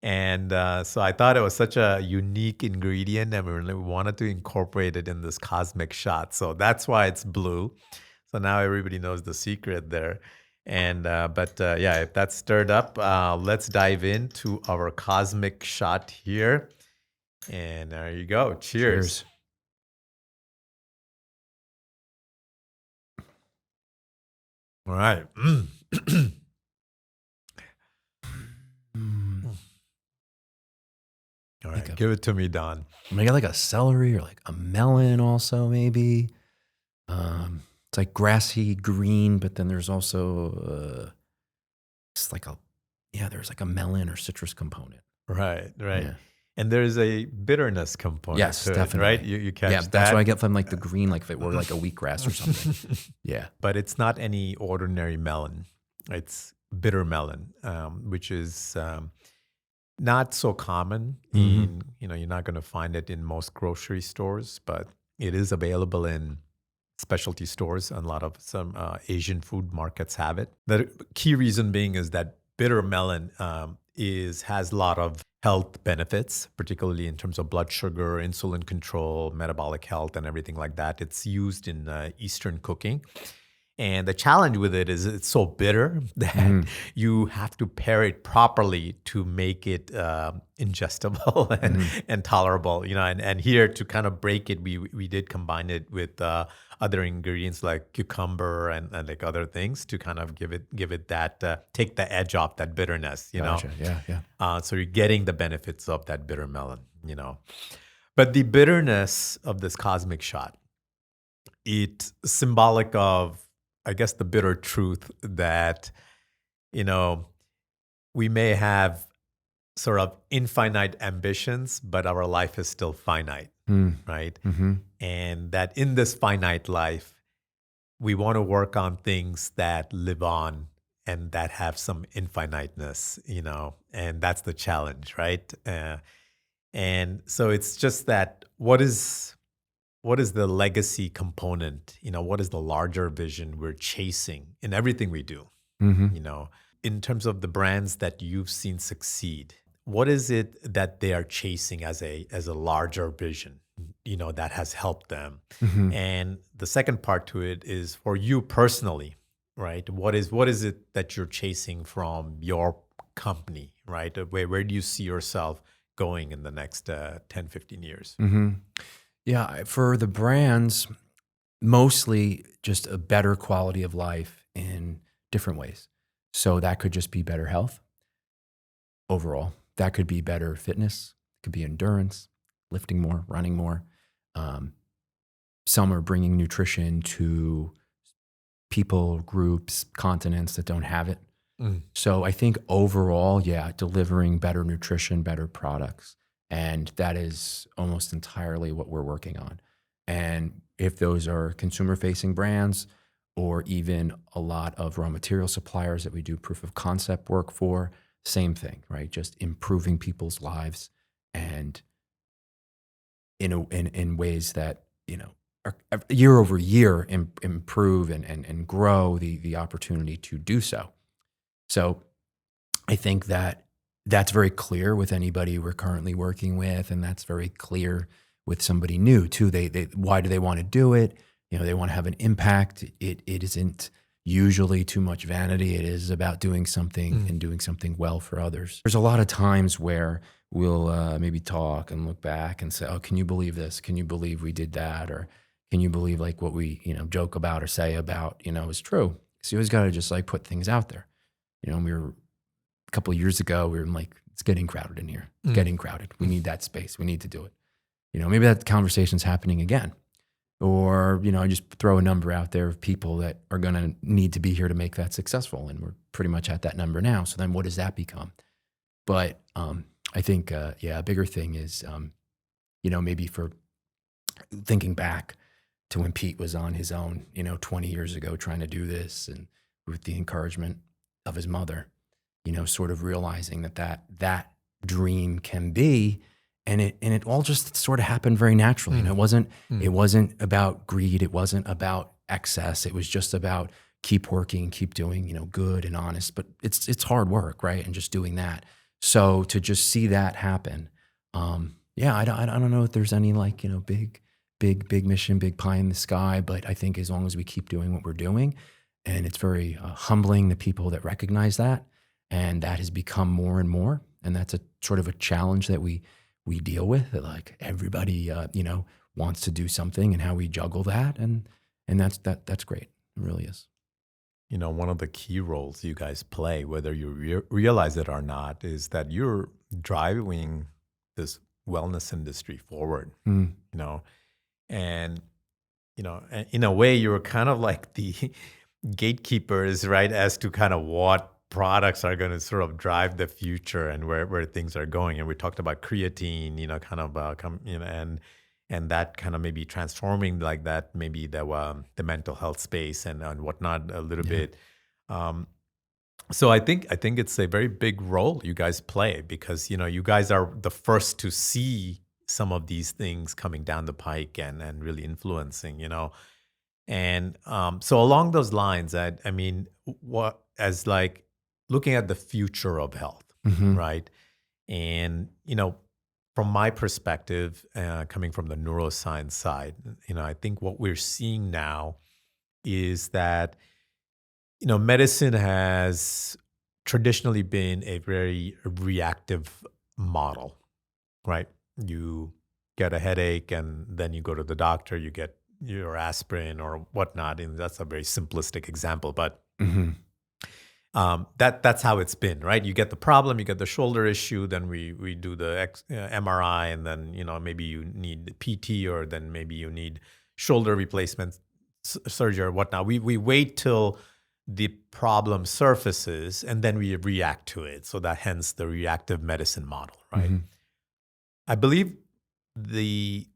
And so I thought it was such a unique ingredient and we really wanted to incorporate it in this cosmic shot. So that's why it's blue. So now everybody knows the secret there. And if that's stirred up, let's dive into our cosmic shot here. And there you go. Cheers. All right. All right. Give it to me, Don. I'm gonna get like a celery or like a melon also maybe. It's like grassy green, but then there's also there's like a melon or citrus component. Right. Yeah. And there's a bitterness component. Yes, to definitely. It, right? You catch that. That's what I get from like the green, like if it were like a wheatgrass or something. Yeah. But it's not any ordinary melon. It's bitter melon, which is not so common. You're not going to find it in most grocery stores, but it is available in specialty stores. And some Asian food markets have it. The key reason being is that bitter melon has a lot of health benefits, particularly in terms of blood sugar, insulin control, metabolic health, and everything like that. It's used in Eastern cooking. And the challenge with it is it's so bitter that you have to pair it properly to make it ingestible and tolerable. And here to kind of break it, we did combine it with other ingredients like cucumber and like other things to kind of give it that take the edge off that bitterness. Gotcha. Yeah. So you're getting the benefits of that bitter melon. But the bitterness of this cosmic shot, it's symbolic of, I guess, the bitter truth that, we may have sort of infinite ambitions, but our life is still finite, right? And that in this finite life, we want to work on things that live on and that have some infiniteness, and that's the challenge, right? And so it's just that what is the legacy component? What is the larger vision we're chasing in everything we do? Hmm. In terms of the brands that you've seen succeed, what is it that they are chasing as a larger vision, that has helped them? Hmm. And the second part to it is for you personally, right? What is it that you're chasing from your company, right? Where do you see yourself going in the next 10, 15 years? Hmm. Yeah, for the brands, mostly just a better quality of life in different ways. So that could just be better health overall. That could be better fitness. It could be endurance, lifting more, running more. Um, some are bringing nutrition to people, groups, continents that don't have it. Mm. So I think overall, yeah, delivering better nutrition, better products. And that is almost entirely what we're working on. And if those are consumer facing brands or even a lot of raw material suppliers that we do proof of concept work for, same thing, right? Just improving people's lives and in ways that, are year over year improve and grow the opportunity to do so. So I think that that's very clear with anybody we're currently working with, and that's very clear with somebody new too. They why do they want to do it? They want to have an impact. It isn't usually too much vanity. It is about doing something and doing something well for others. There's a lot of times where we'll maybe talk and look back and say, "Oh, can you believe this? Can you believe we did that?" Or "Can you believe like what we joke about or say about is true?" So you always got to just like put things out there. We were a couple of years ago, we were like, it's getting crowded in here. It's getting crowded. We need that space. We need to do it. Maybe that conversation's happening again. Or, I just throw a number out there of people that are going to need to be here to make that successful. And we're pretty much at that number now. So then what does that become? But I think, a bigger thing is, maybe for thinking back to when Pete was on his own, 20 years ago, trying to do this and with the encouragement of his mother, sort of realizing that dream can be, and it all just sort of happened very naturally. It wasn't about greed. It wasn't about excess. It was just about keep working, keep doing, good and honest. But it's hard work, right? And just doing that. So to just see that happen, I don't know if there's any like big mission, big pie in the sky. But I think as long as we keep doing what we're doing, and it's very humbling the people that recognize that. And that has become more and more. And that's a sort of a challenge that we deal with. That like everybody, wants to do something, and how we juggle that. And that's great. It really is. One of the key roles you guys play, whether you realize it or not, is that you're driving this wellness industry forward. Mm. And in a way, you're kind of like the gatekeepers, right, as to kind of what products are going to sort of drive the future and where things are going. And we talked about creatine, kind of, and that kind of maybe transforming like that, maybe the mental health space and whatnot a little bit. So I think it's a very big role you guys play because you guys are the first to see some of these things coming down the pike and really influencing. And so along those lines, I mean, what as like looking at the future of health, Mm-hmm. right? And from my perspective, coming from the neuroscience side, I think what we're seeing now is that medicine has traditionally been a very reactive model, right? You get a headache and then you go to the doctor, you get your aspirin or whatnot. And that's a very simplistic example, but Mm-hmm. that's how it's been, right? You get the problem, you get the shoulder issue, then we do the MRI, and then maybe you need PT, or then maybe you need shoulder replacement surgery or whatnot. We wait till the problem surfaces and then we react to it. So that hence the reactive medicine model, right? Mm-hmm. I believe the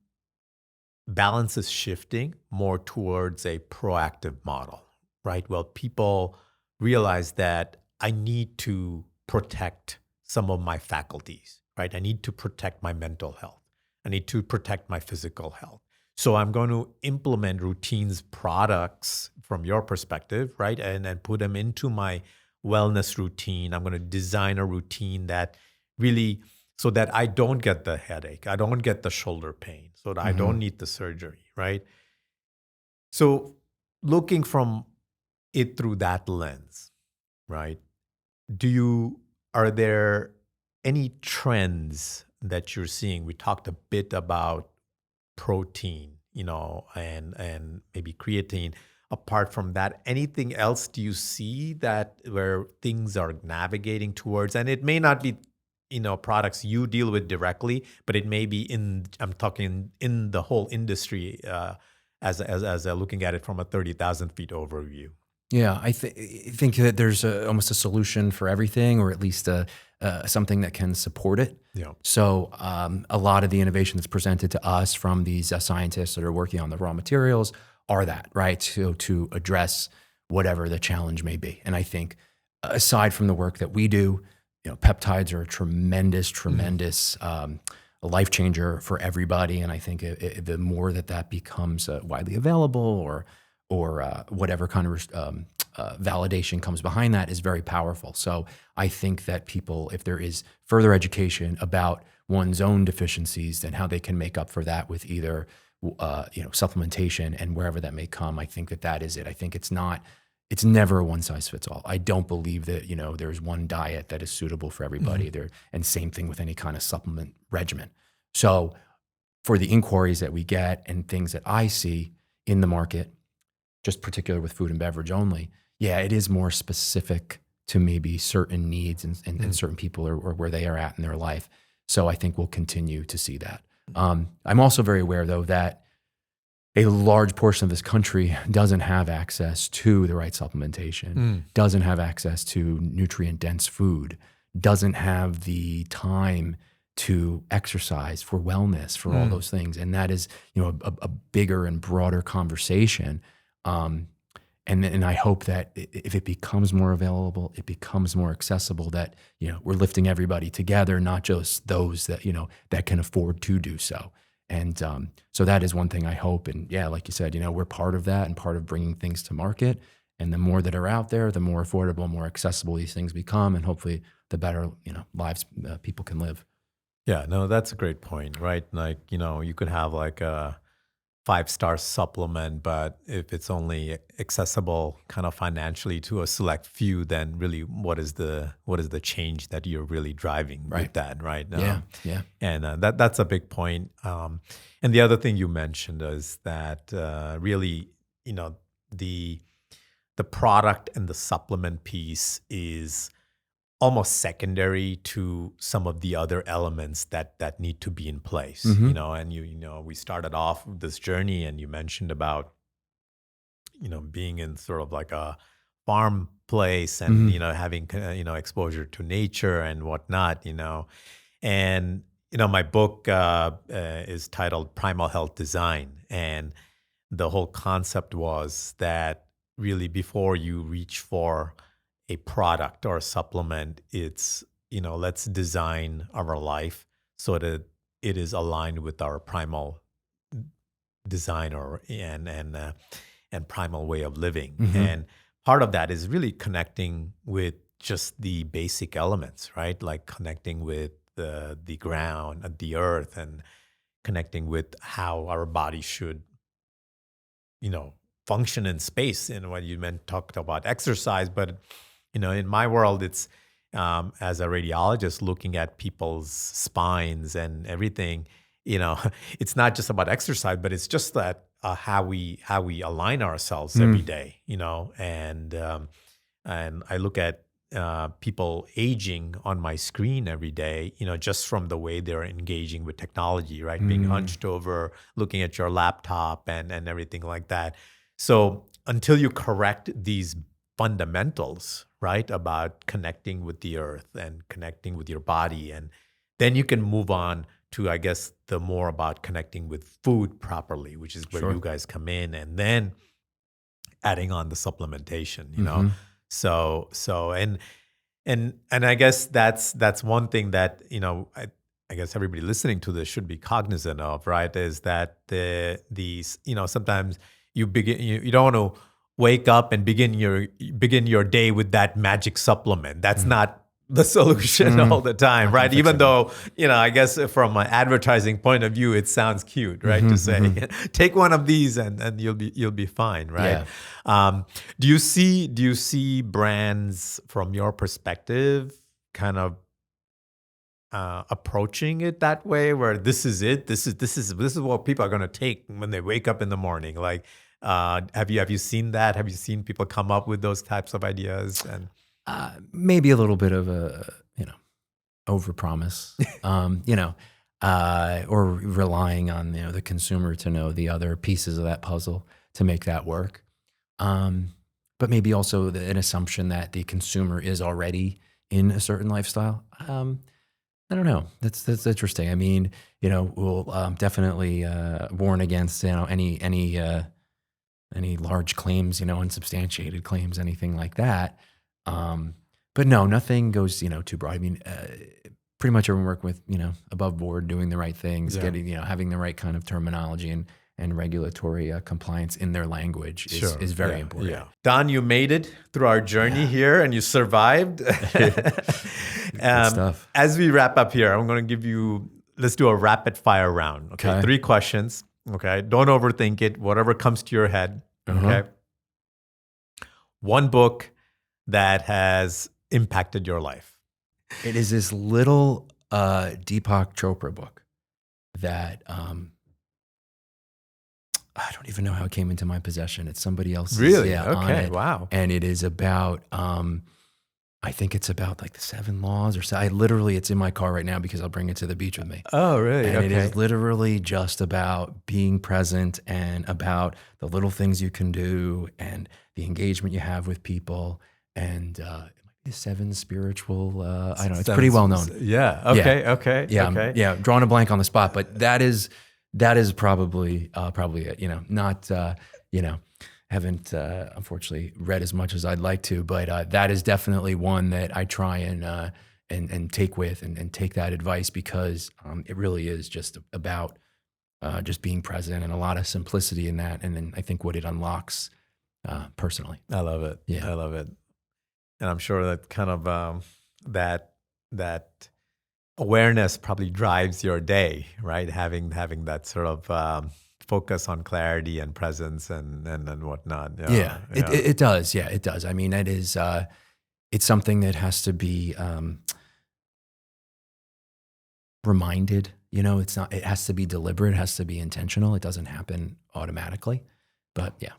balance is shifting more towards a proactive model, right? Well, people realize that I need to protect some of my faculties, right? I need to protect my mental health. I need to protect my physical health. So I'm going to implement routines, products from your perspective, right? And put them into my wellness routine. I'm going to design a routine that really, so that I don't get the headache, I don't get the shoulder pain, so that I don't need the surgery, right? So looking from it through that lens, right? Are there any trends that you're seeing? We talked a bit about protein, and maybe creatine. Apart from that, anything else do you see that where things are navigating towards? And it may not be, products you deal with directly, but it may be I'm talking in the whole industry, as looking at it from a 30,000 feet overview. Yeah, I think that there's almost a solution for everything, or at least something that can support it. Yeah. So a lot of the innovation that's presented to us from these scientists that are working on the raw materials are that, right? To address whatever the challenge may be. And I think aside from the work that we do, peptides are a tremendous life changer for everybody. And I think the more that becomes widely available, or whatever kind of validation comes behind that, is very powerful. So I think that people, if there is further education about one's own deficiencies and how they can make up for that with either supplementation and wherever that may come, I think that is it. I think it's never a one size fits all. I don't believe that there's one diet that is suitable for everybody. And same thing with any kind of supplement regimen. So for the inquiries that we get and things that I see in the market, just particular with food and beverage only, yeah, it is more specific to maybe certain needs and certain people or where they are at in their life. So I think we'll continue to see that. I'm also very aware, though, that a large portion of this country doesn't have access to the right supplementation, doesn't have access to nutrient-dense food, doesn't have the time to exercise for wellness, for all those things. And that is, a bigger and broader conversation. And I hope that if it becomes more available, it becomes more accessible, that, we're lifting everybody together, not just those that, that can afford to do so. And so that is one thing I hope. And yeah, like you said, we're part of that and part of bringing things to market. And the more that are out there, the more affordable, more accessible these things become. And hopefully the better, lives people can live. Yeah, no, that's a great point, right? Like, you could have like a 5-star supplement, but if it's only accessible kind of financially to a select few, then really what is the change that you're really driving with that, right? Yeah. And that's a big point. And the other thing you mentioned is that really, the product and the supplement piece is almost secondary to some of the other elements that need to be in place. And we started off this journey, and you mentioned about being in sort of like a farm place, and having exposure to nature and whatnot. And my book is titled Primal Health Design, and the whole concept was that really before you reach for a product or a supplement, it's, let's design our life so that it is aligned with our primal design and primal way of living. And part of that is really connecting with just the basic elements, right? Like connecting with the ground, the earth, and connecting with how our body should, function in space. And when you talked about exercise, but in my world, it's as a radiologist looking at people's spines and everything. It's not just about exercise, but it's just that how we align ourselves every day. And I look at people aging on my screen every day. Just from the way they're engaging with technology, right? Being hunched over, looking at your laptop, and everything like that. So until you correct these fundamentals, right, about connecting with the earth and connecting with your body, and then you can move on to, I guess, the more about connecting with food properly, which is where you guys come in, and then adding on the supplementation. So and I guess that's one thing that I guess everybody listening to this should be cognizant of, right, is that these, sometimes you don't want to wake up and begin your day with that magic supplement. That's not the solution all the time, right? Even though, I guess from an advertising point of view, it sounds cute, right? To say, take one of these and you'll be fine, right? Yeah. Do you see brands from your perspective kind of approaching it that way, where this is it, this is what people are going to take when they wake up in the morning? Like, have you seen that? Have you seen people come up with those types of ideas? And maybe a little bit of a overpromise, or relying on the consumer to know the other pieces of that puzzle to make that work. But maybe also an assumption that the consumer is already in a certain lifestyle. I don't know. That's interesting. I mean, we'll definitely warn against any large claims, unsubstantiated claims, anything like that. But no, nothing goes too broad. I mean, pretty much everyone work with above board, doing the right things, getting having the right kind of terminology and regulatory compliance in their language is very important. Yeah. Don, you made it through our journey here and you survived. Good stuff. As we wrap up here, I'm going to let's do a rapid fire round. Okay. 3 questions. Okay. Don't overthink it. Whatever comes to your head. Okay. 1 book that has impacted your life. It is this little Deepak Chopra book that I don't even know how it came into my possession. It's somebody else's. Really? Yeah, okay. Wow. And it is about, I think it's about like the 7 laws or so. It's in my car right now because I'll bring it to the beach with me. Oh, really? And it is literally just about being present and about the little things you can do and the engagement you have with people and the 7 spiritual, I don't know, it's pretty well known. Yeah. Okay. Yeah. Okay. Yeah. Okay. Yeah. Drawing a blank on the spot, but that is probably it. Not, haven't unfortunately read as much as I'd like to, but that is definitely one that I try and take with and take that advice because it really is just about just being present and a lot of simplicity in that. And then I think what it unlocks personally. I love it. Yeah. I love it. And I'm sure that kind of that awareness probably drives your day, right? Having that sort of focus on clarity and presence and whatnot. Yeah. It does. Yeah, it does. I mean, it is. It's something that has to be reminded. It's not. It has to be deliberate. It has to be intentional. It doesn't happen automatically. But yeah,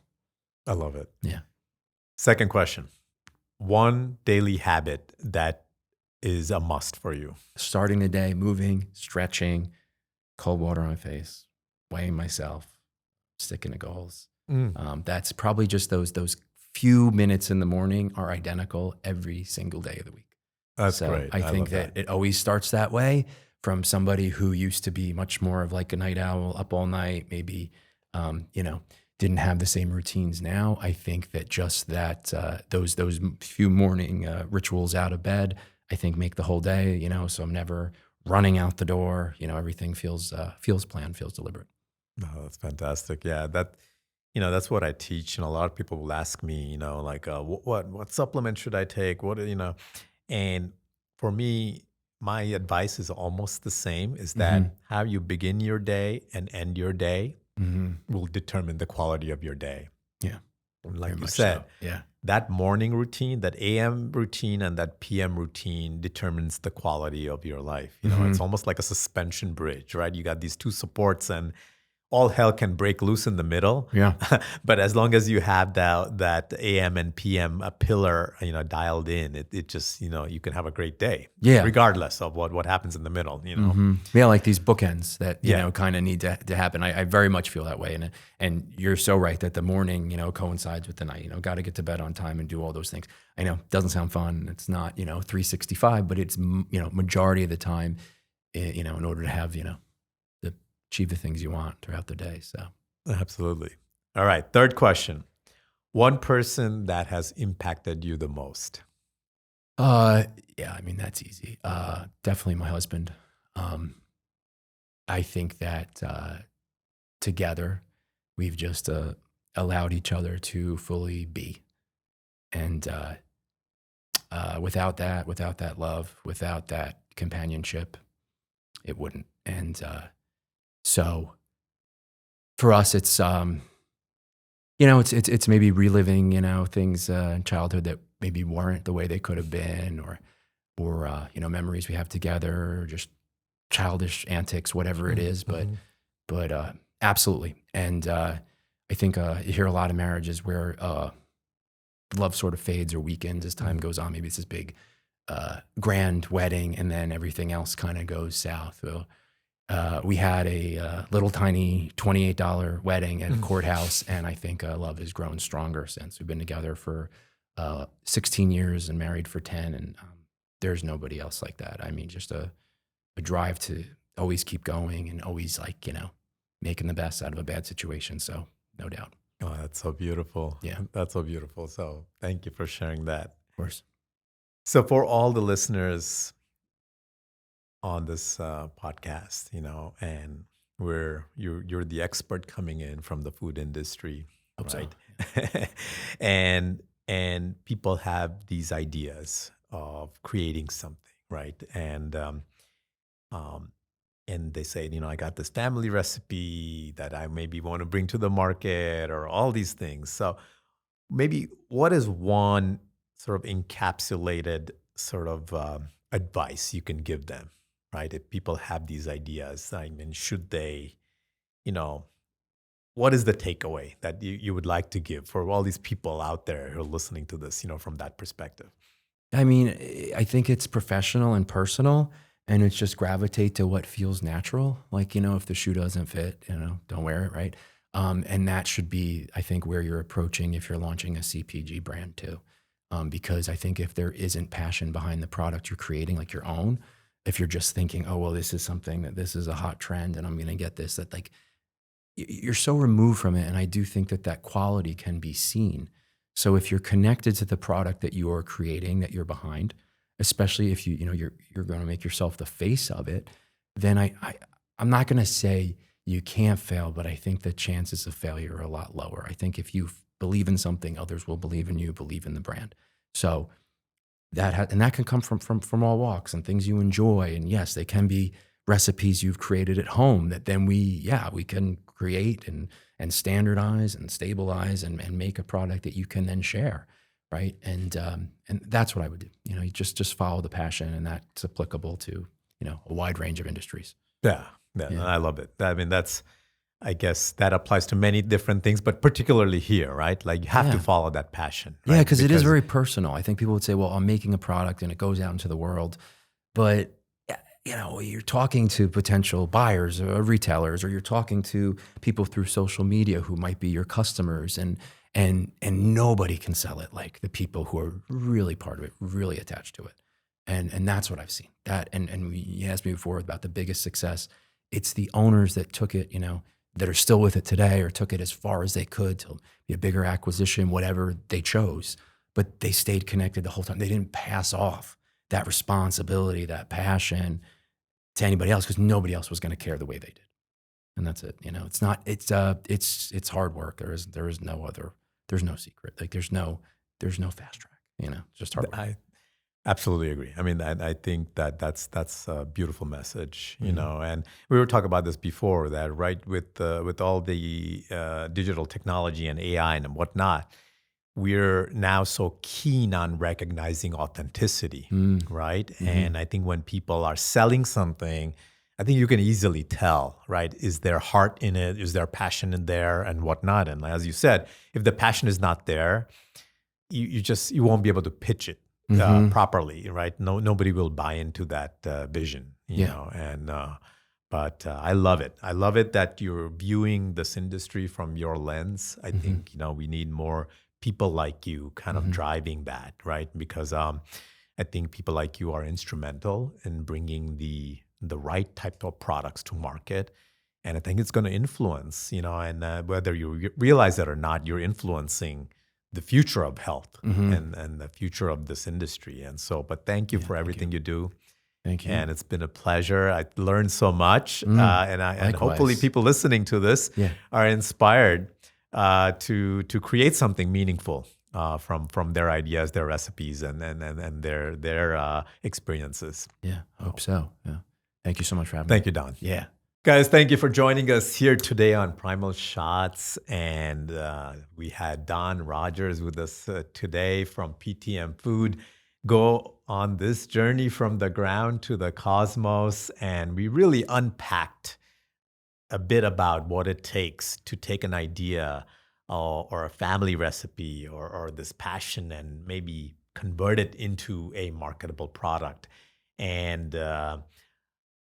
I love it. Yeah. Second question. 1 daily habit that is a must for you. Starting the day, moving, stretching, cold water on my face, weighing myself, sticking to goals. That's probably just those few minutes in the morning are identical every single day of the week. That's great. I think that it always starts that way from somebody who used to be much more of like a night owl, up all night, maybe, didn't have the same routines now. I think that just that those few morning rituals out of bed, I think make the whole day. So I'm never running out the door. Everything feels planned, feels deliberate. Oh, that's fantastic. Yeah, that's what I teach. And a lot of people will ask me, like, what supplement should I take? And for me, my advice is almost the same. Is that how you begin your day and end your day will determine the quality of your day. Yeah. Like you said, yeah, that morning routine, that AM routine and that PM routine determines the quality of your life. It's almost like a suspension bridge, right? You got these 2 supports and all hell can break loose in the middle. Yeah. But as long as you have that AM and PM pillar, dialed in, it just, you can have a great day. Yeah. Regardless of what happens in the middle, Yeah, like these bookends that, kind of need to happen. I very much feel that way. And you're so right that the morning, coincides with the night, got to get to bed on time and do all those things. I know it doesn't sound fun. It's not, 365, but it's, majority of the time, in order to have, achieve the things you want throughout the day. So absolutely. All right. 3rd question. 1 person that has impacted you the most. Yeah, I mean, that's easy. Definitely my husband. Um, I think that together we've just allowed each other to fully be. And without that love, without that companionship, it wouldn't. And so for us, it's it's maybe reliving things in childhood that maybe weren't the way they could have been, or memories we have together, or just childish antics, whatever it is. But absolutely. And I think you hear a lot of marriages where love sort of fades or weakens as time goes on. Maybe it's this big grand wedding, and then everything else kind of goes south. Well, we had a little tiny $28 wedding at a courthouse, and I think love has grown stronger since. We've been together for 16 years and married for 10, and there's nobody else like that. I mean, just a drive to always keep going and always making the best out of a bad situation. So no doubt. Oh, that's so beautiful. Yeah. That's so beautiful. So thank you for sharing that. Of course. So for all the listeners on this podcast, and you're the expert coming in from the food industry, Hope right? so. and people have these ideas of creating something, right? And they say, I got this family recipe that I maybe want to bring to the market, or all these things. So maybe what is one sort of encapsulated sort of advice you can give them, right? If people have these ideas, I mean, should they, what is the takeaway that you would like to give for all these people out there who are listening to this, from that perspective? I mean, I think it's professional and personal, and it's just gravitate to what feels natural. Like, if the shoe doesn't fit, don't wear it, right? And that should be, I think, where you're approaching if you're launching a CPG brand too. Because I think if there isn't passion behind the product you're creating, like your own, if you're just thinking, oh, well, this is something that this is a hot trend and I'm going to get this, that like you're so removed from it. And I do think that quality can be seen. So if you're connected to the product that you are creating, that you're behind, especially if you're going to make yourself the face of it, then I'm not going to say you can't fail, but I think the chances of failure are a lot lower. I think if you believe in something, others will believe in you, believe in the brand. So that can come from all walks and things you enjoy. And yes, they can be recipes you've created at home that then we can create and standardize and stabilize and make a product that you can then share, right? And that's what I would do. You just follow the passion, and that's applicable to a wide range of industries. Yeah. I love it. I mean, I guess that applies to many different things, but particularly here, right? Like you have to follow that passion. Right? Yeah, because it is very personal. I think people would say, well, I'm making a product and it goes out into the world, but you're talking to potential buyers or retailers, or you're talking to people through social media who might be your customers, and nobody can sell it like the people who are really part of it, really attached to it. And that's what I've seen. That and you asked me before about the biggest success. It's the owners that took it, that are still with it today, or took it as far as they could to be a bigger acquisition, whatever they chose. But they stayed connected the whole time. They didn't pass off that responsibility, that passion to anybody else, because nobody else was going to care the way they did. And that's it. It's not. It's hard work. There's no secret. Like there's no fast track. Just hard work. I absolutely agree. I mean, I think that's a beautiful message, and we were talking about this before, that right, with all the digital technology and AI and whatnot, we're now so keen on recognizing authenticity, right? Mm-hmm. And I think when people are selling something, I think you can easily tell, right? Is there heart in it? Is there passion in there and whatnot? And as you said, if the passion is not there, you won't be able to pitch it properly, right? Nobody will buy into that vision, you know. And but I love it. I love it that you're viewing this industry from your lens. I think we need more people like you, kind of driving that, right? Because I think people like you are instrumental in bringing the right type of products to market. And I think it's going to influence, and whether you realize it or not, you're influencing the future of health and the future of this industry. And so, but thank you for everything you do. Thank you. And it's been a pleasure. I learned so much, and hopefully Likewise. people listening to this Yeah. are inspired to create something meaningful from their ideas, their recipes, and their experiences. Yeah. Hope so. Yeah. Thank you so much for having me. Thank you, Don. Yeah. Guys, thank you for joining us here today on Primal Shots. And we had Don Rogers with us today from PTM Food. Go on this journey from the ground to the cosmos. And we really unpacked a bit about what it takes to take an idea or a family recipe or this passion and maybe convert it into a marketable product. And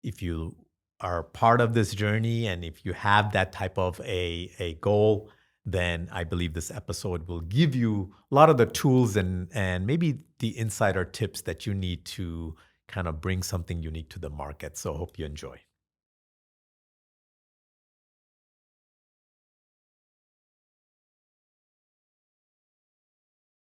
if you are part of this journey and if you have that type of a goal, then I believe this episode will give you a lot of the tools and maybe the insider tips that you need to kind of bring something unique to the market. So I hope you enjoy.